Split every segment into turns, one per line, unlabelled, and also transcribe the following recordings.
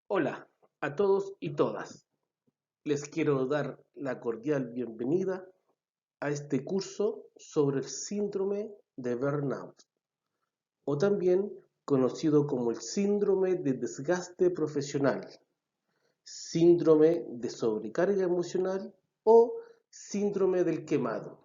Hola a todos y todas. Les quiero dar la cordial bienvenida a este curso sobre el síndrome de burnout, o también conocido como el síndrome de desgaste profesional, síndrome de sobrecarga emocional o síndrome del quemado.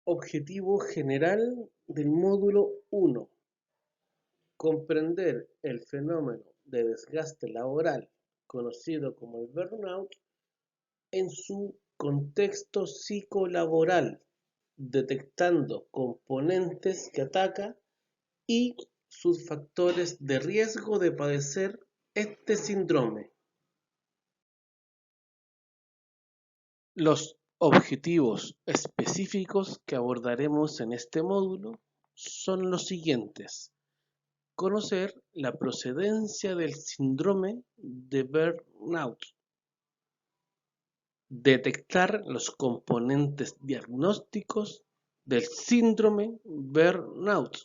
Objetivo general del módulo 1: comprender el fenómeno de desgaste laboral, conocido como el burnout, en su contexto psicolaboral, detectando componentes que ataca y sus factores de riesgo de padecer este síndrome. Los objetivos específicos que abordaremos en este módulo son los siguientes: conocer la procedencia del síndrome de burnout, detectar los componentes diagnósticos del síndrome burnout,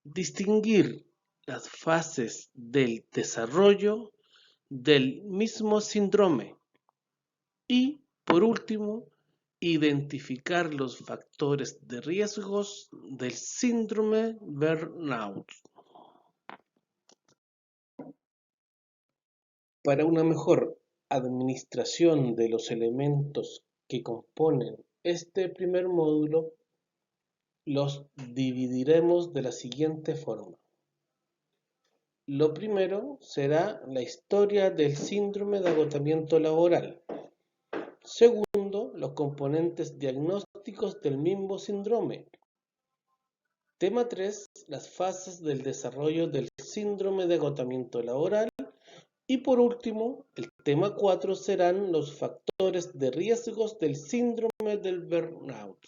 distinguir las fases del desarrollo del mismo síndrome y, por último, identificar los factores de riesgos del síndrome burnout. Para una mejor administración de los elementos que componen este primer módulo, los dividiremos de la siguiente forma. Lo primero será la historia del síndrome de agotamiento laboral. Segundo, los componentes diagnósticos del mismo síndrome. Tema 3, las fases del desarrollo del síndrome de agotamiento laboral. Y por último, el tema 4 serán los factores de riesgos del síndrome del burnout.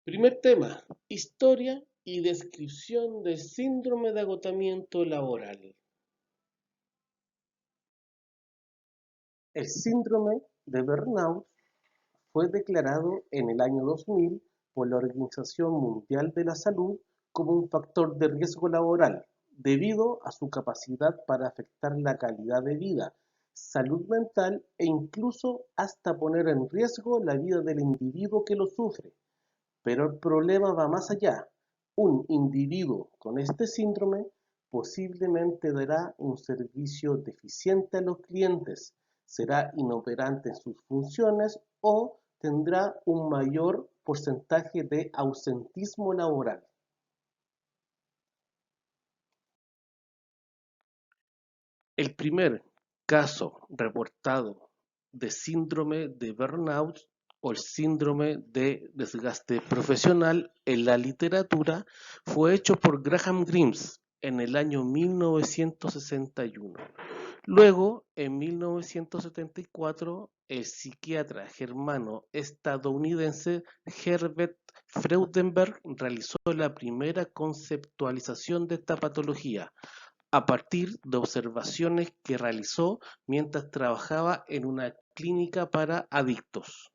Primer tema: historia y descripción del síndrome de agotamiento laboral. El síndrome de burnout fue declarado en el año 2000 por la Organización Mundial de la Salud como un factor de riesgo laboral, debido a su capacidad para afectar la calidad de vida, salud mental e incluso hasta poner en riesgo la vida del individuo que lo sufre. Pero el problema va más allá. Un individuo con este síndrome posiblemente dará un servicio deficiente a los clientes, será inoperante en sus funciones o tendrá un mayor porcentaje de ausentismo laboral. El primer caso reportado de síndrome de burnout o el síndrome de desgaste profesional en la literatura fue hecho por Graham Greene en el año 1961. Luego, en 1974, el psiquiatra germano-estadounidense Herbert Freudenberg realizó la primera conceptualización de esta patología, a partir de observaciones que realizó mientras trabajaba en una clínica para adictos.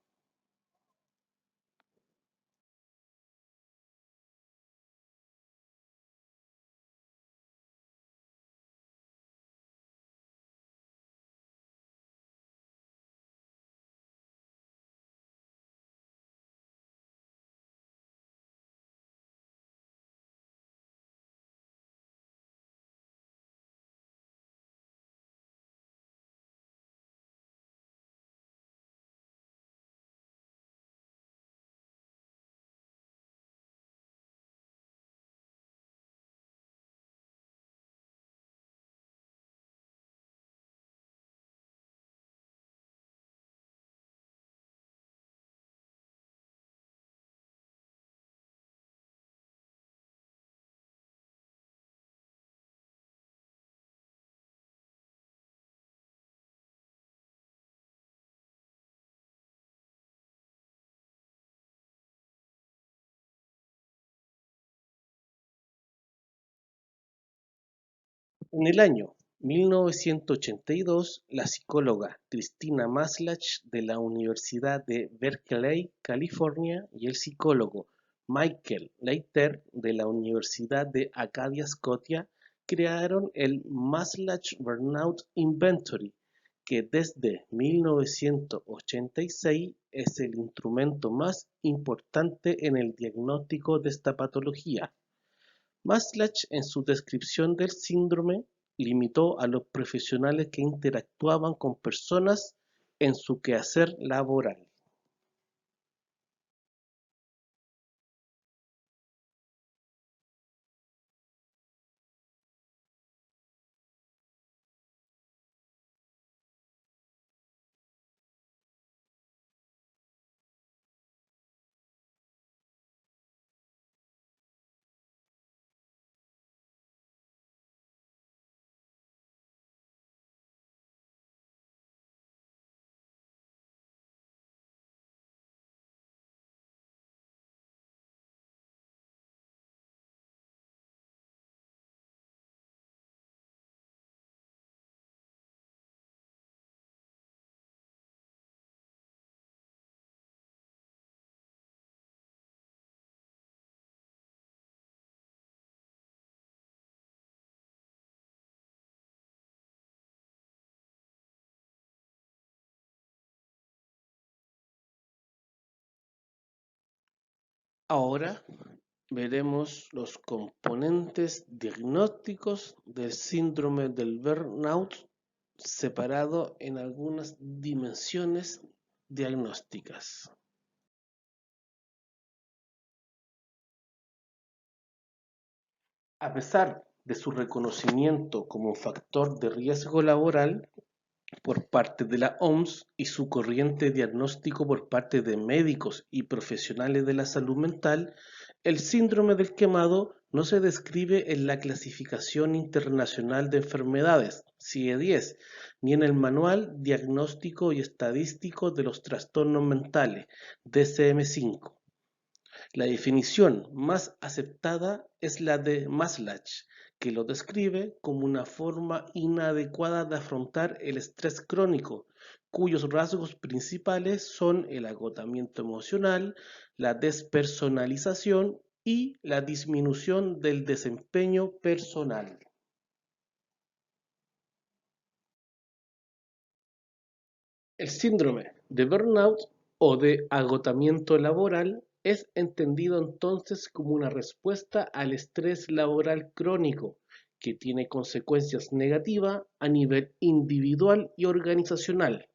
En el año 1982, la psicóloga Christina Maslach de la Universidad de Berkeley, California, y el psicólogo Michael Leiter de la Universidad de Acadia Scotia crearon el Maslach Burnout Inventory, que desde 1986 es el instrumento más importante en el diagnóstico de esta patología. Maslach, en su descripción del síndrome, limitó a los profesionales que interactuaban con personas en su quehacer laboral. Ahora veremos los componentes diagnósticos del síndrome del burnout separado en algunas dimensiones diagnósticas. A pesar de su reconocimiento como factor de riesgo laboral por parte de la OMS y su corriente diagnóstico por parte de médicos y profesionales de la salud mental, el síndrome del quemado no se describe en la Clasificación Internacional de Enfermedades, CIE-10, ni en el Manual Diagnóstico y Estadístico de los Trastornos Mentales, DSM-5. La definición más aceptada es la de Maslach, que lo describe como una forma inadecuada de afrontar el estrés crónico, cuyos rasgos principales son el agotamiento emocional, la despersonalización y la disminución del desempeño personal. El síndrome de burnout o de agotamiento laboral es entendido entonces como una respuesta al estrés laboral crónico que tiene consecuencias negativas a nivel individual y organizacional.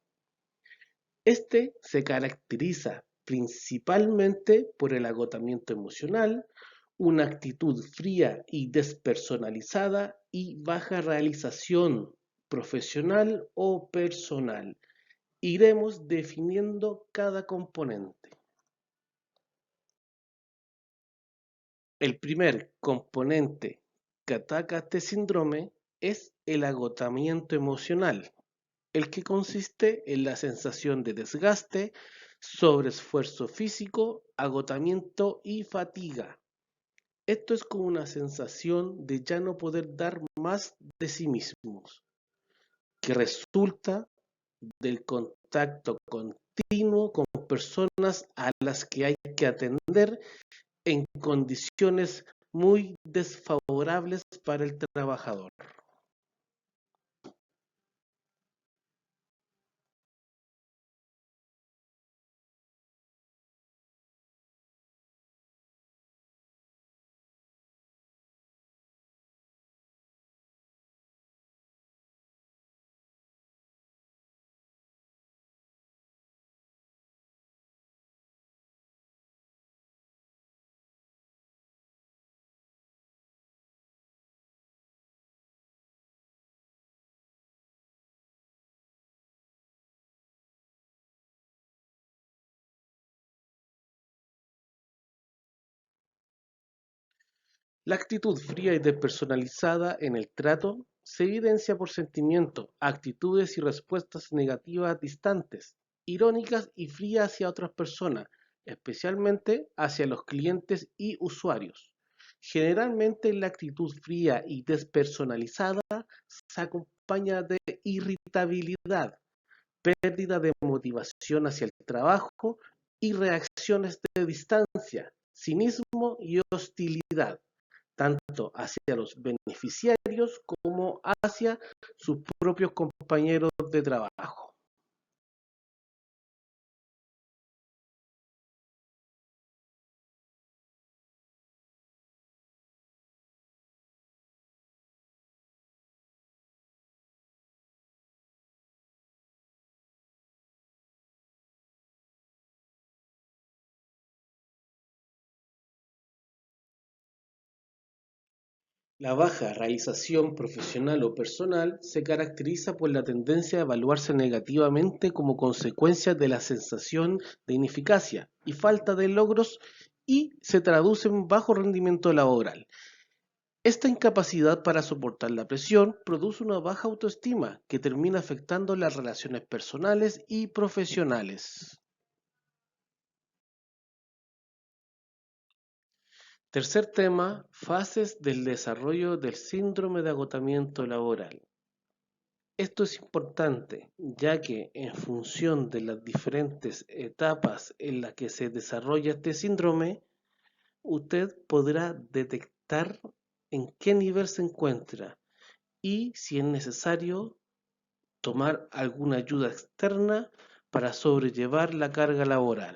Este se caracteriza principalmente por el agotamiento emocional, una actitud fría y despersonalizada y baja realización profesional o personal. Iremos definiendo cada componente. El primer componente que ataca este síndrome es el agotamiento emocional, el que consiste en la sensación de desgaste, sobreesfuerzo físico, agotamiento y fatiga. Esto es como una sensación de ya no poder dar más de sí mismos, que resulta del contacto continuo con personas a las que hay que atender en condiciones muy desfavorables para el trabajador. La actitud fría y despersonalizada en el trato se evidencia por sentimientos, actitudes y respuestas negativas distantes, irónicas y frías hacia otras personas, especialmente hacia los clientes y usuarios, Generalmente la actitud fría y despersonalizada se acompaña de irritabilidad, pérdida de motivación hacia el trabajo y reacciones de distancia, cinismo y hostilidad, tanto hacia los beneficiarios como hacia sus propios compañeros de trabajo. La baja realización profesional o personal se caracteriza por la tendencia a evaluarse negativamente como consecuencia de la sensación de ineficacia y falta de logros y se traduce en bajo rendimiento laboral. Esta incapacidad para soportar la presión produce una baja autoestima que termina afectando las relaciones personales y profesionales. Tercer tema, fases del desarrollo del síndrome de agotamiento laboral. Esto es importante, ya que en función de las diferentes etapas en las que se desarrolla este síndrome, usted podrá detectar en qué nivel se encuentra y, si es necesario, tomar alguna ayuda externa para sobrellevar la carga laboral.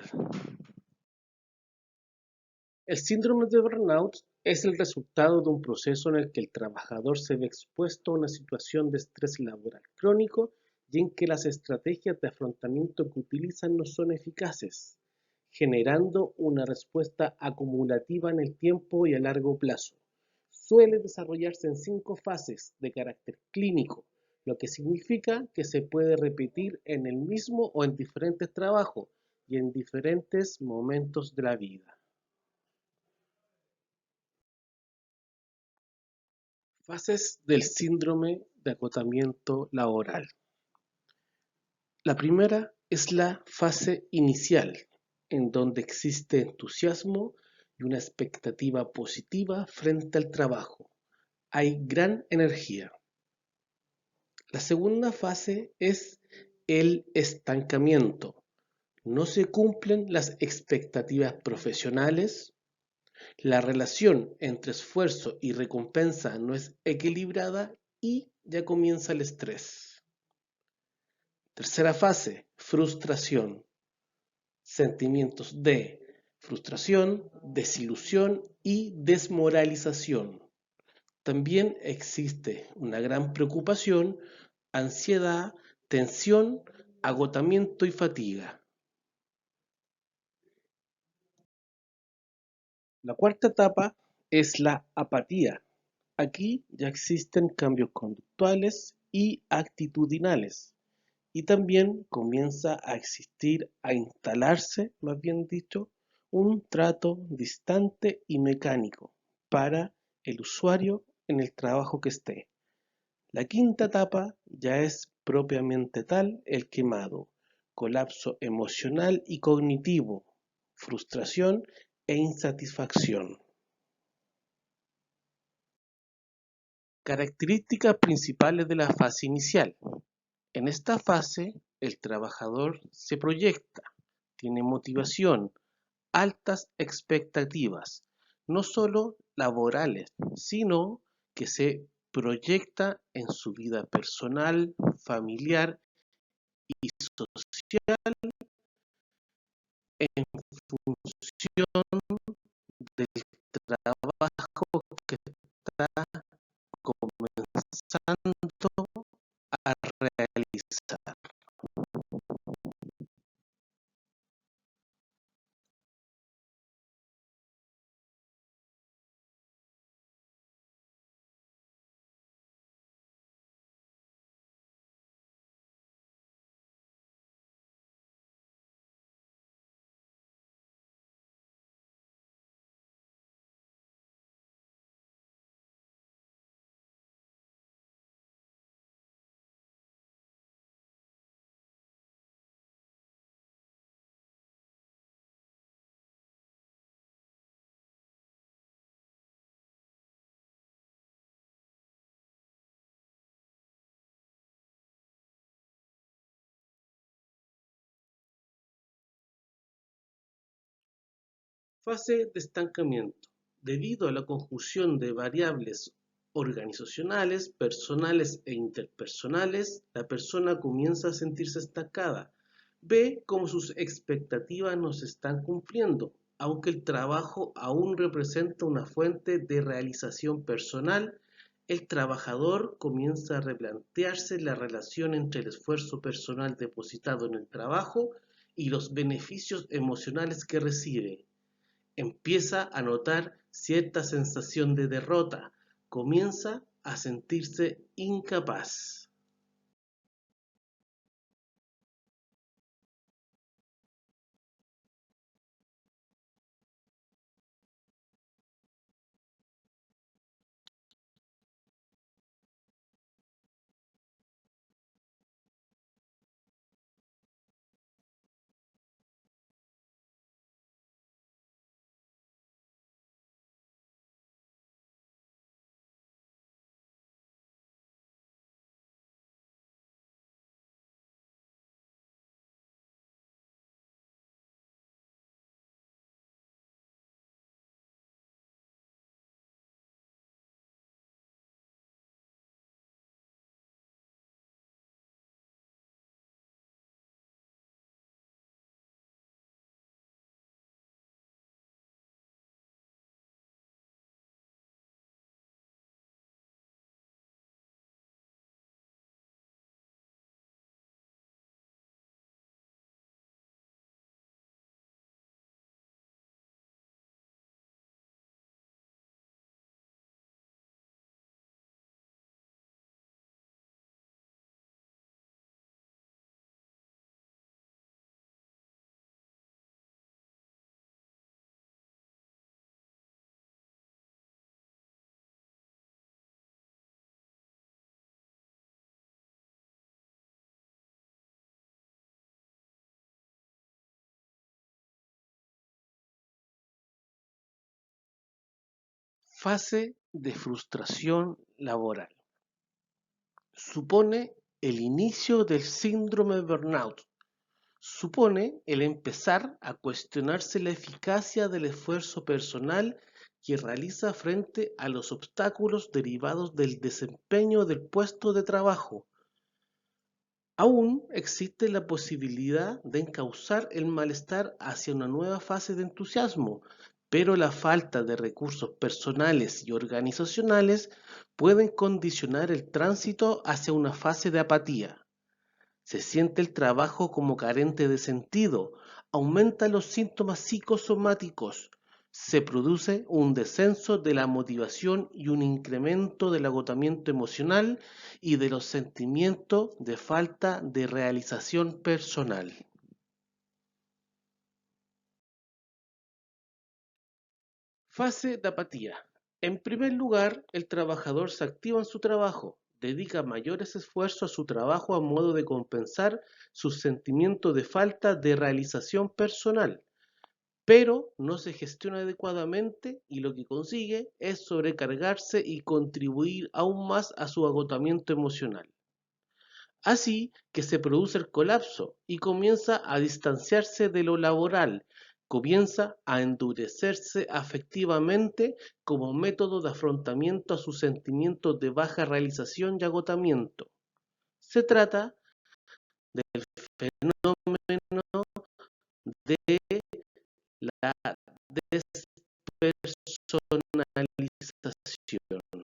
El síndrome de burnout es el resultado de un proceso en el que el trabajador se ve expuesto a una situación de estrés laboral crónico y en que las estrategias de afrontamiento que utilizan no son eficaces, generando una respuesta acumulativa en el tiempo y a largo plazo. Suele desarrollarse en 5 fases de carácter clínico, lo que significa que se puede repetir en el mismo o en diferentes trabajos y en diferentes momentos de la vida. Fases del síndrome de agotamiento laboral. La primera es la fase inicial, en donde existe entusiasmo y una expectativa positiva frente al trabajo. Hay gran energía. La segunda fase es el estancamiento. No se cumplen las expectativas profesionales, la relación entre esfuerzo y recompensa no es equilibrada y ya comienza el estrés. Tercera fase, frustración. Sentimientos de frustración, desilusión y desmoralización. También existe una gran preocupación, ansiedad, tensión, agotamiento y fatiga. La cuarta etapa es la apatía. Aquí ya existen cambios conductuales y actitudinales y también comienza a existir, a instalarse, más bien dicho, un trato distante y mecánico para el usuario en el trabajo que esté. La quinta etapa ya es propiamente tal el quemado, colapso emocional y cognitivo, frustración e insatisfacción. Características principales de la fase inicial. En esta fase, el trabajador se proyecta, tiene motivación, altas expectativas, no solo laborales, sino que se proyecta en su vida personal, familiar y social en función del trabajo que está comenzando a realizar. Fase de estancamiento. Debido a la conjunción de variables organizacionales, personales e interpersonales, la persona comienza a sentirse estancada. Ve cómo sus expectativas no se están cumpliendo, aunque el trabajo aún representa una fuente de realización personal. El trabajador comienza a replantearse la relación entre el esfuerzo personal depositado en el trabajo y los beneficios emocionales que recibe. Empieza a notar cierta sensación de derrota, comienza a sentirse incapaz. Fase de frustración laboral. Supone el inicio del síndrome burnout. Supone el empezar a cuestionarse la eficacia del esfuerzo personal que realiza frente a los obstáculos derivados del desempeño del puesto de trabajo. Aún existe la posibilidad de encauzar el malestar hacia una nueva fase de entusiasmo, pero la falta de recursos personales y organizacionales pueden condicionar el tránsito hacia una fase de apatía. Se siente el trabajo como carente de sentido, aumentan los síntomas psicosomáticos, se produce un descenso de la motivación y un incremento del agotamiento emocional y de los sentimientos de falta de realización personal. Fase de apatía. En primer lugar, el trabajador se activa en su trabajo, dedica mayores esfuerzos a su trabajo a modo de compensar su sentimiento de falta de realización personal, pero no se gestiona adecuadamente y lo que consigue es sobrecargarse y contribuir aún más a su agotamiento emocional. Así que se produce el colapso y comienza a distanciarse de lo laboral, comienza a endurecerse afectivamente como método de afrontamiento a sus sentimientos de baja realización y agotamiento. Se trata del fenómeno de la despersonalización.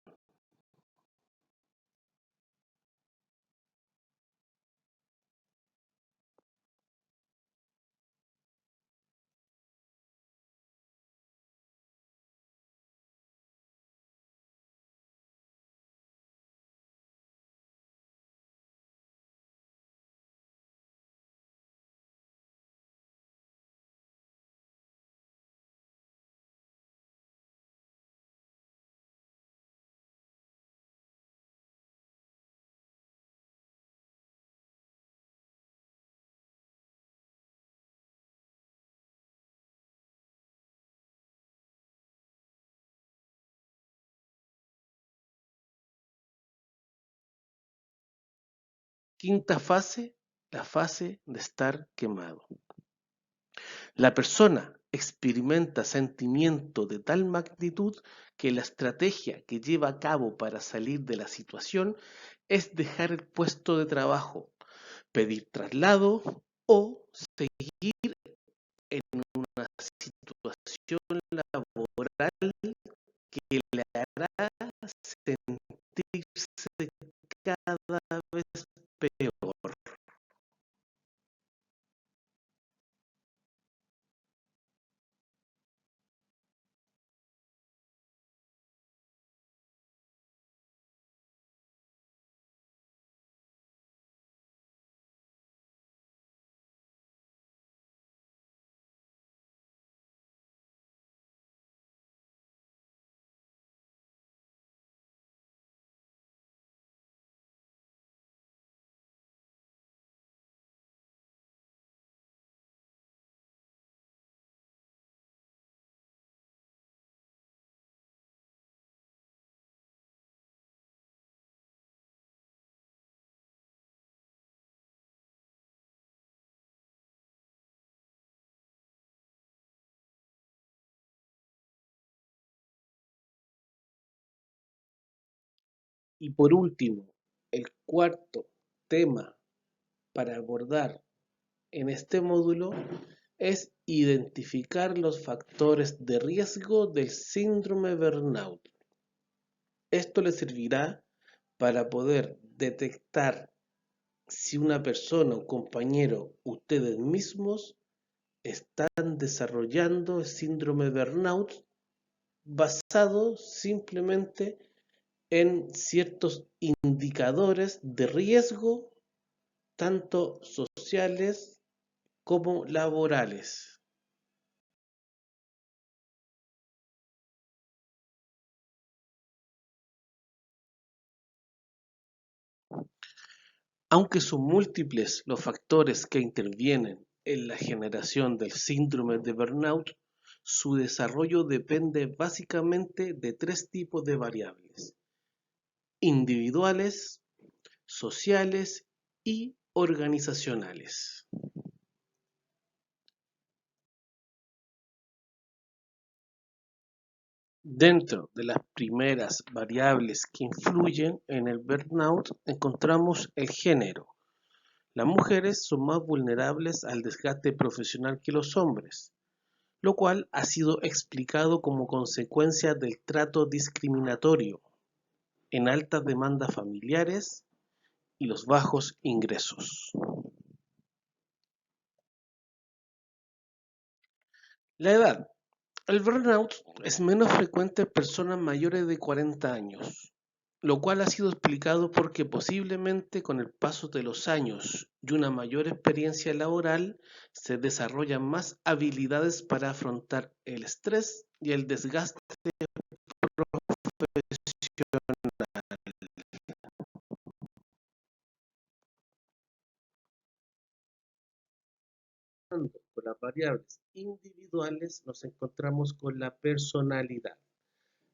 Quinta fase, la fase de estar quemado. La persona experimenta sentimiento de tal magnitud que la estrategia que lleva a cabo para salir de la situación es dejar el puesto de trabajo, pedir traslado o seguir en una situación laboral que le hará sentirse cada vez peor. Y por último, el cuarto tema para abordar en este módulo es identificar los factores de riesgo del síndrome burnout. Esto le servirá para poder detectar si una persona o compañero, ustedes mismos, están desarrollando el síndrome burnout basado simplemente en ciertos indicadores de riesgo, tanto sociales como laborales. Aunque son múltiples los factores que intervienen en la generación del síndrome de burnout, su desarrollo depende básicamente de tres tipos de variables: individuales, sociales y organizacionales. Dentro de las primeras variables que influyen en el burnout encontramos el género. Las mujeres son más vulnerables al desgaste profesional que los hombres, lo cual ha sido explicado como consecuencia del trato discriminatorio en altas demandas familiares y los bajos ingresos. La edad. El burnout es menos frecuente en personas mayores de 40 años, lo cual ha sido explicado porque posiblemente con el paso de los años y una mayor experiencia laboral se desarrollan más habilidades para afrontar el estrés y el desgaste profesional. Con las variables individuales nos encontramos con la personalidad.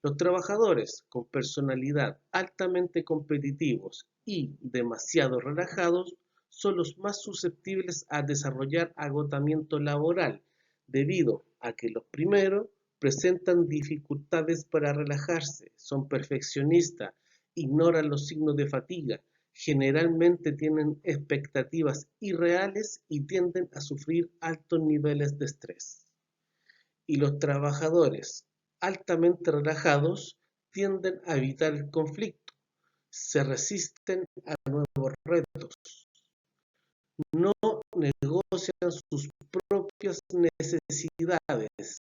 Los trabajadores con personalidad altamente competitivos y demasiado relajados son los más susceptibles a desarrollar agotamiento laboral, debido a que los primeros presentan dificultades para relajarse, son perfeccionistas, ignoran los signos de fatiga, generalmente tienen expectativas irreales y tienden a sufrir altos niveles de estrés. Y los trabajadores altamente relajados tienden a evitar el conflicto, se resisten a nuevos retos, no negocian sus propias necesidades,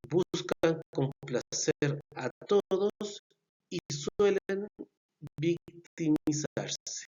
buscan complacer a todos y suelen victimizarse.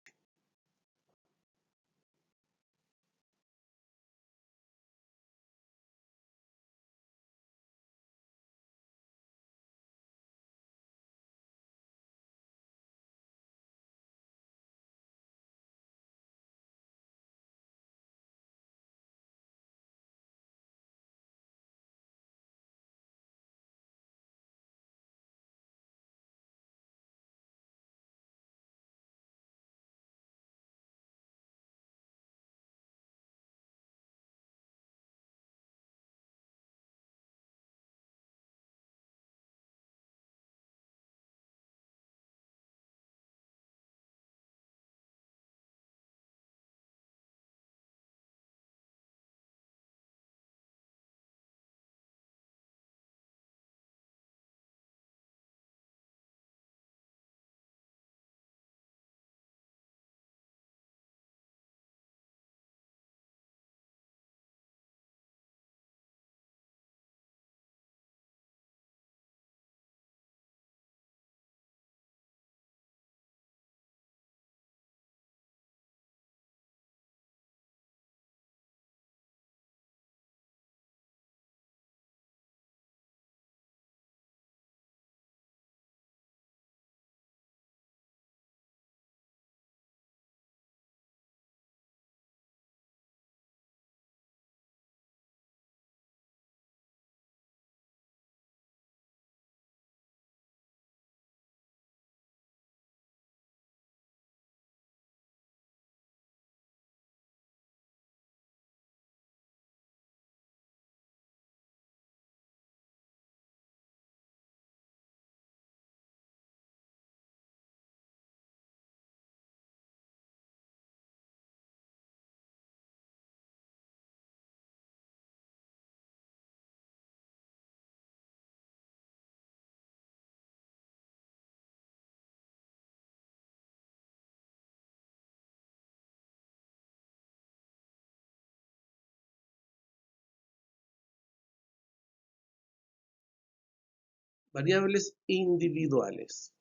Variables individuales.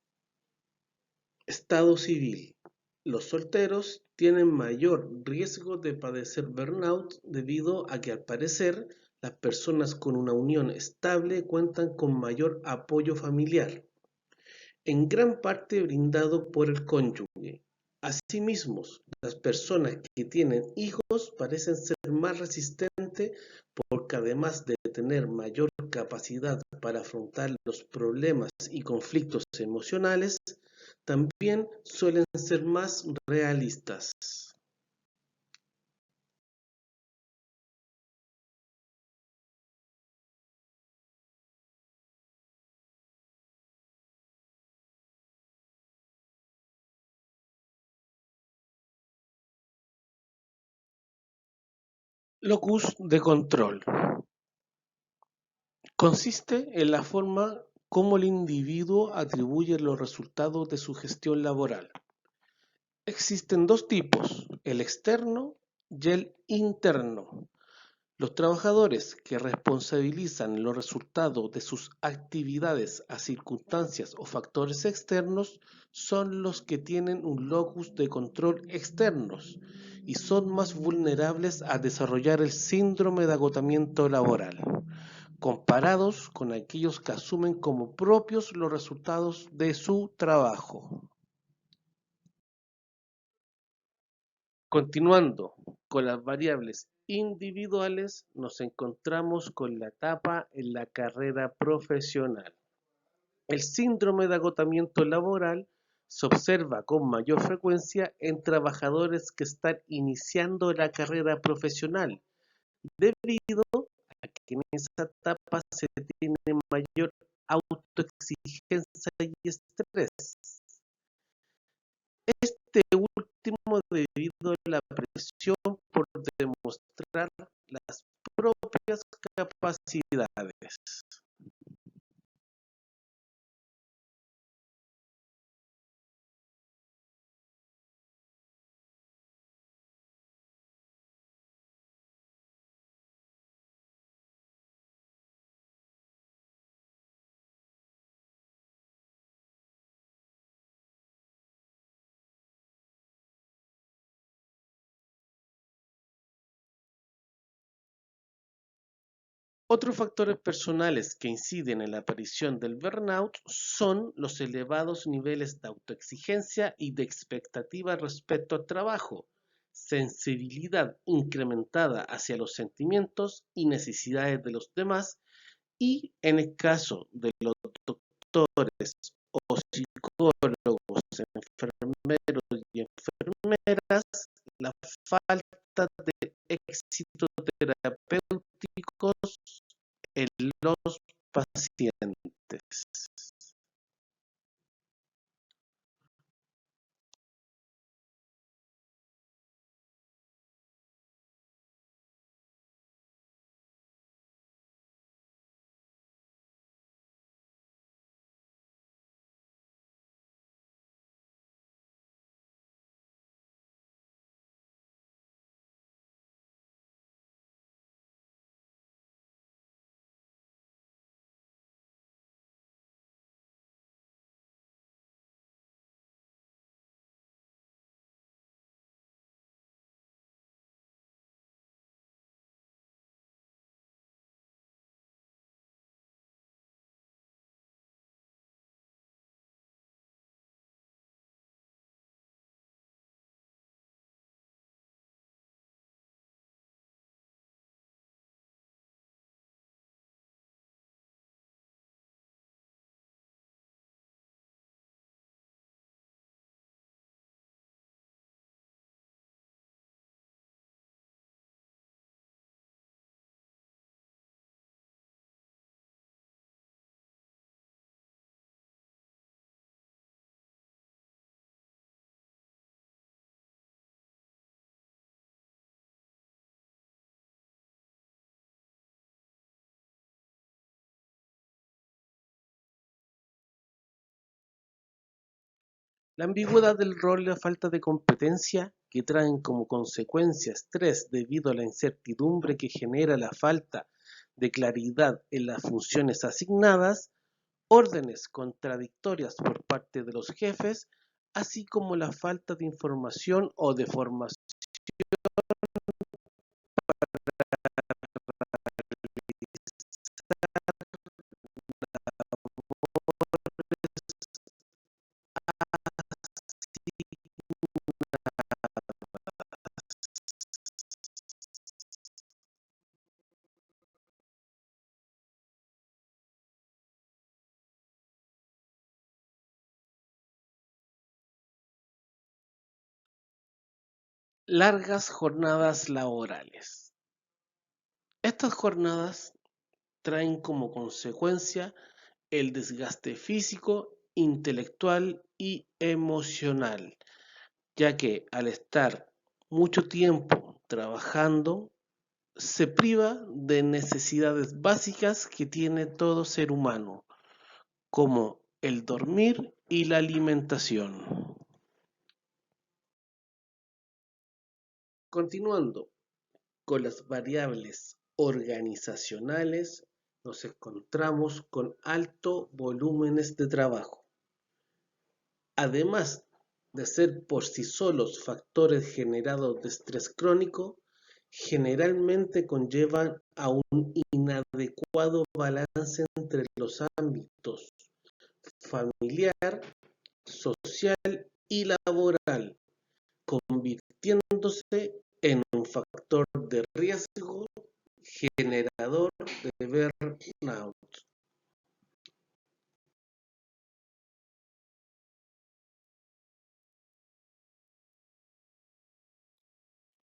Estado civil. Los solteros tienen mayor riesgo de padecer burnout debido a que al parecer las personas con una unión estable cuentan con mayor apoyo familiar, en gran parte brindado por el cónyuge. Asimismo, las personas que tienen hijos parecen ser más resistentes porque además de tener mayor capacidad para afrontar los problemas y conflictos emocionales, también suelen ser más realistas. Locus de control. Consiste en la forma como el individuo atribuye los resultados de su gestión laboral. Existen dos tipos, el externo y el interno. Los trabajadores que responsabilizan los resultados de sus actividades a circunstancias o factores externos son los que tienen un locus de control externos y son más vulnerables a desarrollar el síndrome de agotamiento laboral, comparados con aquellos que asumen como propios los resultados de su trabajo. Continuando con las variables individuales, nos encontramos con la etapa en la carrera profesional. El síndrome de agotamiento laboral se observa con mayor frecuencia en trabajadores que están iniciando la carrera profesional, debido a que en esa etapa se tiene mayor autoexigencia y estrés. Este último debido a la presión por demostrar las propias capacidades. Otros factores personales que inciden en la aparición del burnout son los elevados niveles de autoexigencia y de expectativa respecto al trabajo, sensibilidad incrementada hacia los sentimientos y necesidades de los demás y, en el caso de los doctores o psicólogos, enfermeros y enfermeras, la falta de éxito terapéutico en los pacientes. La ambigüedad del rol y la falta de competencia, que traen como consecuencia estrés debido a la incertidumbre que genera la falta de claridad en las funciones asignadas, órdenes contradictorias por parte de los jefes, así como la falta de información o de formación. Largas jornadas laborales. Estas jornadas traen como consecuencia el desgaste físico, intelectual y emocional, ya que al estar mucho tiempo trabajando, se priva de necesidades básicas que tiene todo ser humano, como el dormir y la alimentación. Continuando con las variables organizacionales, nos encontramos con altos volúmenes de trabajo. Además de ser por sí solos factores generados de estrés crónico, generalmente conllevan a un inadecuado balance entre los ámbitos familiar, social y laboral, convirtiéndose en un factor de riesgo generador de burnout.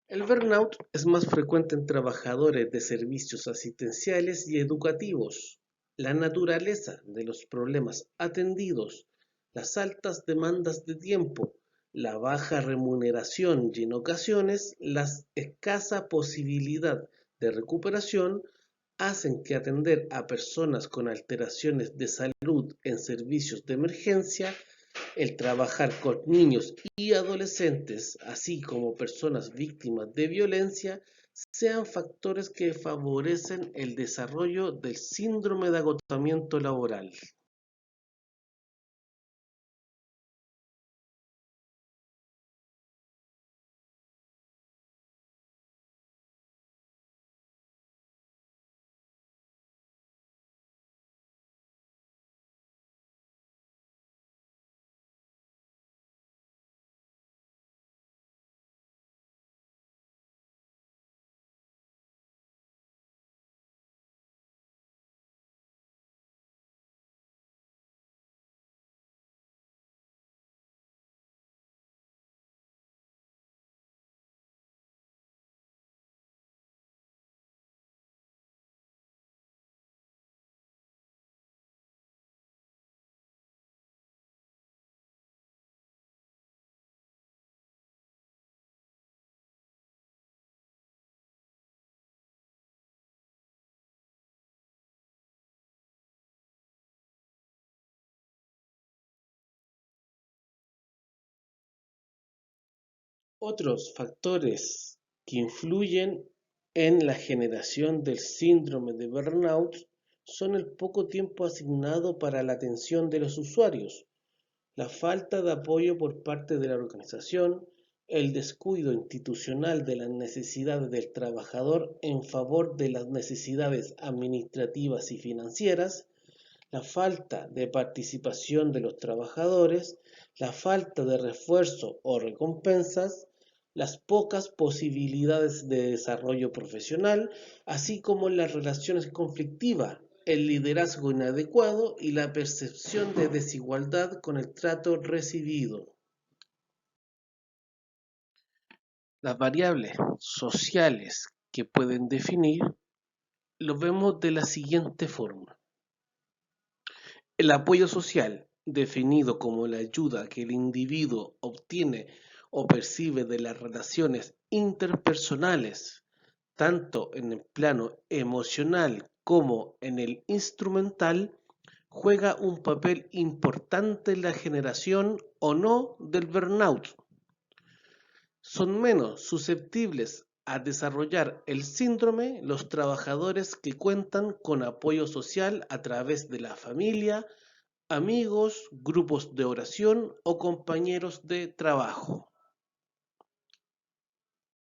El burnout es más frecuente en trabajadores de servicios asistenciales y educativos. La naturaleza de los problemas atendidos, las altas demandas de tiempo, la baja remuneración y en ocasiones la escasa posibilidad de recuperación hacen que atender a personas con alteraciones de salud en servicios de emergencia, el trabajar con niños y adolescentes, así como personas víctimas de violencia, sean factores que favorecen el desarrollo del síndrome de agotamiento laboral. Otros factores que influyen en la generación del síndrome de burnout son el poco tiempo asignado para la atención de los usuarios, la falta de apoyo por parte de la organización, el descuido institucional de las necesidades del trabajador en favor de las necesidades administrativas y financieras, la falta de participación de los trabajadores, la falta de refuerzo o recompensas, las pocas posibilidades de desarrollo profesional, así como las relaciones conflictivas, el liderazgo inadecuado y la percepción de desigualdad con el trato recibido. Las variables sociales que pueden definir lo vemos de la siguiente forma. El apoyo social, definido como la ayuda que el individuo obtiene o percibe de las relaciones interpersonales, tanto en el plano emocional como en el instrumental, juega un papel importante en la generación o no del burnout. Son menos susceptibles a desarrollar el síndrome los trabajadores que cuentan con apoyo social a través de la familia, amigos, grupos de oración o compañeros de trabajo.